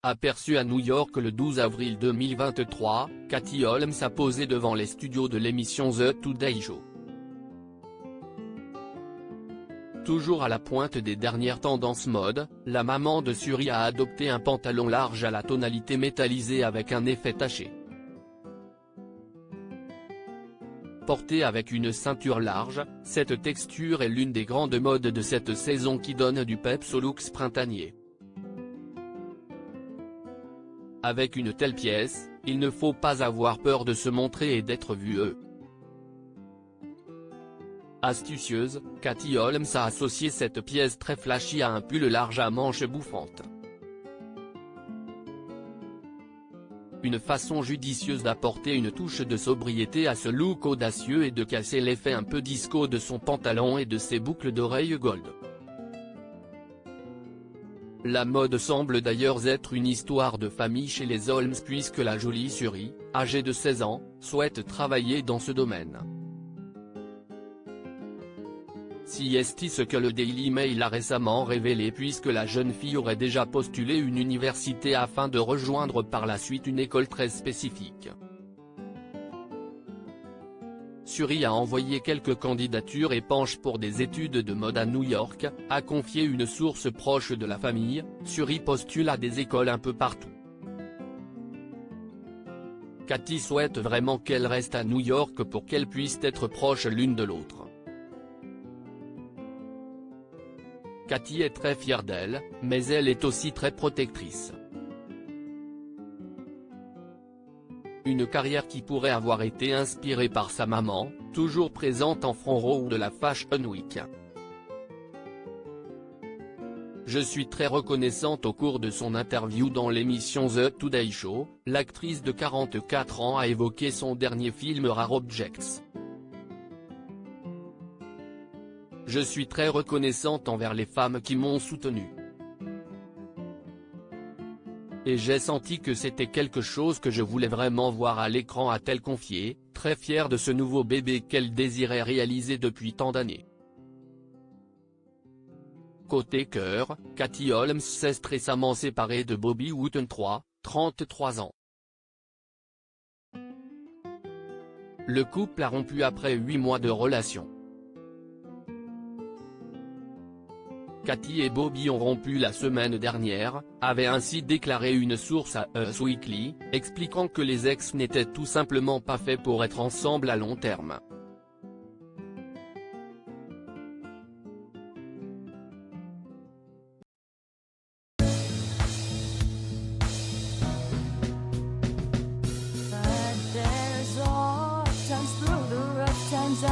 Aperçue à New York le 12 avril 2023, Katie Holmes a posé devant les studios de l'émission The Today Show. Toujours à la pointe des dernières tendances mode, la maman de Suri a adopté un pantalon large à la tonalité métallisée avec un effet taché. Portée avec une ceinture large, cette texture est l'une des grandes modes de cette saison qui donne du peps aux looks printaniers. Avec une telle pièce, il ne faut pas avoir peur de se montrer et d'être vue. Astucieuse, Katie Holmes a associé cette pièce très flashy à un pull large à manches bouffantes. Une façon judicieuse d'apporter une touche de sobriété à ce look audacieux et de casser l'effet un peu disco de son pantalon et de ses boucles d'oreilles gold. La mode semble d'ailleurs être une histoire de famille chez les Holmes puisque la jolie Suri, âgée de 16 ans, souhaite travailler dans ce domaine. C'est ce que le Daily Mail a récemment révélé puisque la jeune fille aurait déjà postulé une université afin de rejoindre par la suite une école très spécifique. Suri a envoyé quelques candidatures et penche pour des études de mode à New York, a confié une source proche de la famille. Suri postule à des écoles un peu partout. Katie souhaite vraiment qu'elle reste à New York pour qu'elles puissent être proches l'une de l'autre. Katie est très fière d'elle, mais elle est aussi très protectrice. Une carrière qui pourrait avoir été inspirée par sa maman, toujours présente en front row de la Fashion Week. Je suis très reconnaissante. Au cours de son interview dans l'émission The Today Show, l'actrice de 44 ans a évoqué son dernier film Rare Objects. Je suis très reconnaissante envers les femmes qui m'ont soutenue. Et j'ai senti que c'était quelque chose que je voulais vraiment voir à l'écran, a-t-elle confié, très fière de ce nouveau bébé qu'elle désirait réaliser depuis tant d'années. Côté cœur, Katie Holmes s'est récemment séparée de Bobby Wooten 33 ans. Le couple a rompu après 8 mois de relation. Katie et Bobby ont rompu la semaine dernière, avait ainsi déclaré une source à Us Weekly, expliquant que les ex n'étaient tout simplement pas faits pour être ensemble à long terme. But there's all times through the rough times